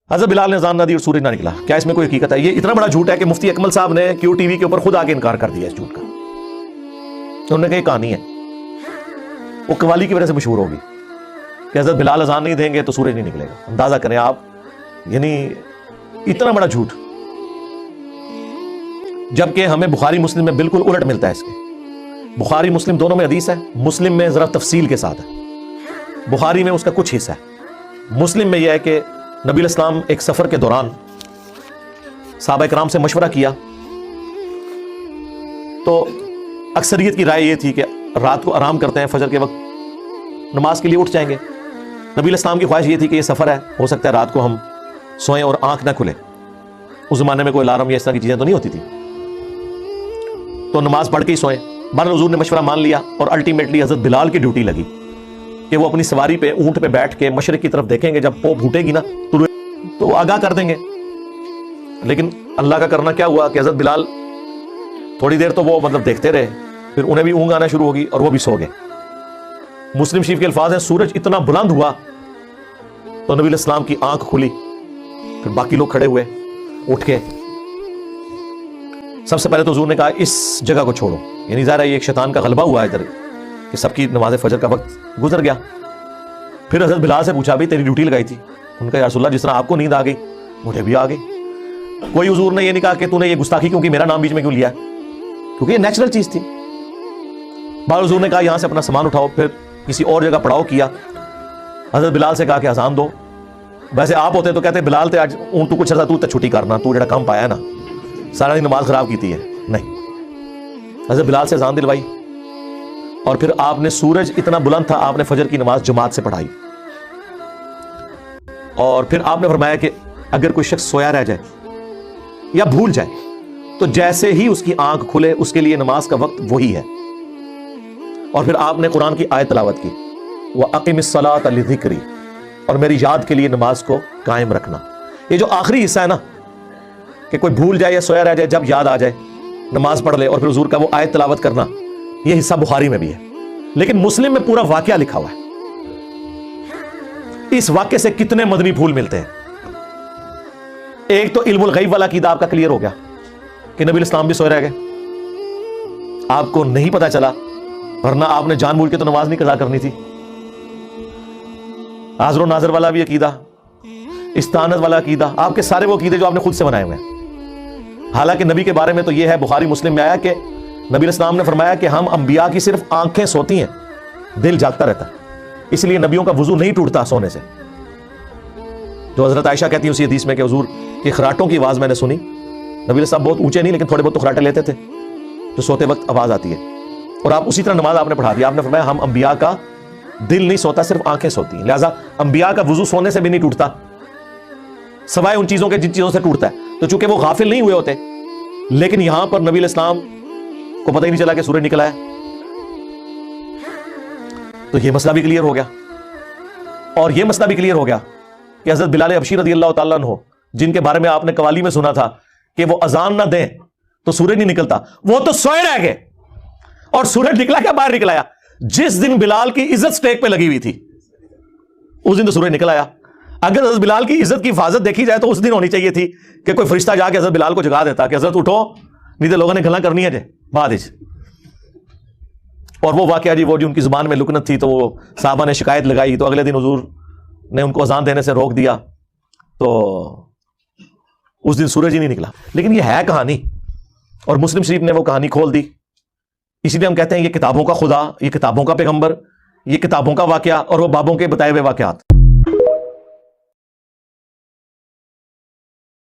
حضرت بلال نے اذان نہ دی اور سورج نہ نکلا، کیا اس میں کوئی حقیقت ہے؟ یہ اتنا بڑا جھوٹ ہے کہ مفتی اکمل صاحب نے کیو ٹی وی کے اوپر خود آ کے انکار کر دیا اس جھوٹ کا۔ انہوں نے کہا یہ کہانی ہے، وہ قوالی کی وجہ سے مشہور ہوگی کہ حضرت بلال اذان نہیں دیں گے تو سورج نہیں نکلے گا۔ اندازہ کریں آپ، یعنی اتنا بڑا جھوٹ، جبکہ ہمیں بخاری مسلم میں بالکل الٹ ملتا ہے اس کے۔ بخاری مسلم دونوں میں حدیث ہے، مسلم میں ذرا تفصیل کے ساتھ ہے، بخاری میں اس کا کچھ حصہ ہے۔ مسلم میں یہ ہے کہ نبی الاسلام ایک سفر کے دوران صحابہ کرام سے مشورہ کیا تو اکثریت کی رائے یہ تھی کہ رات کو آرام کرتے ہیں، فجر کے وقت نماز کے لیے اٹھ جائیں گے۔ نبی الاسلام کی خواہش یہ تھی کہ یہ سفر ہے، ہو سکتا ہے رات کو ہم سوئیں اور آنکھ نہ کھلے۔ اس زمانے میں کوئی الارم یا اس طرح کی چیزیں تو نہیں ہوتی تھی، تو نماز پڑھ کے ہی سوئیں۔ بہرحال حضور نے مشورہ مان لیا اور الٹیمیٹلی حضرت بلال کی ڈیوٹی لگی کہ وہ اپنی سواری پہ اونٹ پہ بیٹھ کے مشرق کی طرف دیکھیں گے، جب پو پھوٹے گی نا تو آگاہ کر دیں گے۔ لیکن اللہ کا کرنا کیا ہوا کہ حضرت بلال تھوڑی دیر تو وہ دیکھتے رہے، پھر انہیں بھی اونگ آنا شروع ہوگی اور وہ بھی سو گئے۔ مسلم شریف کے الفاظ ہیں سورج اتنا بلند ہوا تو نبی الاسلام کی آنکھ کھلی، پھر باقی لوگ کھڑے ہوئے اٹھ کے۔ سب سے پہلے تو حضور نے کہا اس جگہ کو چھوڑو، یعنی ظاہر ہے یہ ایک شیطان کا غلبہ ہوا ہے ادھر کہ سب کی نماز فجر کا وقت گزر گیا۔ پھر حضرت بلال سے پوچھا بھی تیری ڈیوٹی لگائی تھی؟ ان کا یا رسول اللہ جس طرح آپ کو نیند آ گئی مجھے بھی آ گئی۔ کوئی حضور نے یہ نہیں کہا کہ تو نے یہ گستاخی کیوں کی، میرا نام بیچ میں کیوں لیا، کیونکہ یہ نیچرل چیز تھی۔ بعض حضور نے کہا یہاں سے اپنا سامان اٹھاؤ، پھر کسی اور جگہ پڑاؤ کیا۔ حضرت بلال سے کہا کہ اذان دو۔ ویسے آپ ہوتے تو کہتے بلال تے آج اون تو کچھ عرصہ تو چھٹی کرنا، تو جڑا کام پایا ہے نا، سارا دن نماز خراب کیتی ہے۔ نہیں، حضرت بلال سے اذان دلوائی اور پھر آپ نے، سورج اتنا بلند تھا، آپ نے فجر کی نماز جماعت سے پڑھائی۔ اور پھر آپ نے فرمایا کہ اگر کوئی شخص سویا رہ جائے یا بھول جائے تو جیسے ہی اس کی آنکھ کھلے اس کے لیے نماز کا وقت وہی ہے۔ اور پھر آپ نے قرآن کی آیت تلاوت کی، وَأَقِمِ الصَّلَاةَ لِذِكْرِي، اور میری یاد کے لیے نماز کو قائم رکھنا۔ یہ جو آخری حصہ ہے نا کہ کوئی بھول جائے یا سویا رہ جائے، جب یاد آ جائے نماز پڑھ لے، اور پھر حضور کا وہ آیت تلاوت کرنا، یہ حصہ بخاری میں بھی ہے، لیکن مسلم میں پورا واقعہ لکھا ہوا ہے۔ اس واقعے سے کتنے مدنی پھول ملتے ہیں۔ ایک تو علم الغیب والا عقیدہ آپ کا کلیئر ہو گیا کہ نبی الاسلام بھی سوئے رہ گئے، آپ کو نہیں پتا چلا، ورنہ آپ نے جان بوجھ کے تو نماز نہیں قضا کرنی تھی۔ حاضر و ناظر والا بھی عقیدہ، استعانت والا عقیدہ، آپ کے سارے وہ عقیدے جو آپ نے خود سے بنائے ہوئے ہیں۔ حالانکہ نبی کے بارے میں تو یہ ہے، بخاری مسلم میں آیا کہ نبی الاسلام نے فرمایا کہ ہم انبیاء کی صرف آنکھیں سوتی ہیں، دل جاگتا رہتا ہے، اس لیے نبیوں کا وضو نہیں ٹوٹتا سونے سے۔ جو حضرت عائشہ کہتی ہیں اسی حدیث میں کہ حضور کی خراٹوں کی آواز میں نے سنی۔ نبی الاسلام بہت اونچے نہیں لیکن تھوڑے بہت تو خراٹے لیتے تھے جو سوتے وقت آواز آتی ہے، اور آپ اسی طرح نماز آپ نے پڑھا دی۔ آپ نے فرمایا ہم انبیاء کا دل نہیں سوتا، صرف آنکھیں سوتی ہیں، لہٰذا انبیاء کا وضو سونے سے بھی نہیں ٹوٹتا، سوائے ان چیزوں کے جن چیزوں سے ٹوٹتا ہے۔ تو چونکہ وہ غافل نہیں ہوئے ہوتے، لیکن یہاں پر نبی الاسلام کو پتہ ہی نہیں چلا کہ سورج نکلا ہے، تو یہ مسئلہ بھی کلیئر ہو گیا۔ اور یہ مسئلہ بھی کلیئر ہو گیا کہ حضرت بلال حبشی رضی اللہ تعالیٰ عنہ، جن کے بارے میں آپ نے قوالی میں سنا تھا کہ وہ اذان نہ دیں تو سورج نہیں نکلتا، وہ تو سوئے رہ گئے، اور سورج نکلا کیا؟ باہر نکل آیا۔ جس دن بلال کی عزت سٹیک پہ لگی ہوئی تھی اس دن تو سورج نکل آیا۔ اگر حضرت بلال کی عزت کی حفاظت دیکھی جائے تو اس دن ہونی چاہیے تھی کہ کوئی فرشتہ جا کے حضرت بلال کو جگا دیتا کہ حضرت اٹھو، نہیں تو لوگوں نے گھلا کرنی ہے جے بعد۔ اور وہ واقعہ جی، وہ جو ان کی زبان میں لکنت تھی تو وہ صحابہ نے شکایت لگائی، تو اگلے دن حضور نے ان کو اذان دینے سے روک دیا، تو اس دن سورج ہی نہیں نکلا۔ لیکن یہ ہے کہانی، اور مسلم شریف نے وہ کہانی کھول دی۔ اسی لیے ہم کہتے ہیں یہ کتابوں کا خدا، یہ کتابوں کا پیغمبر، یہ کتابوں کا واقعہ، اور وہ بابوں کے بتائے ہوئے واقعات۔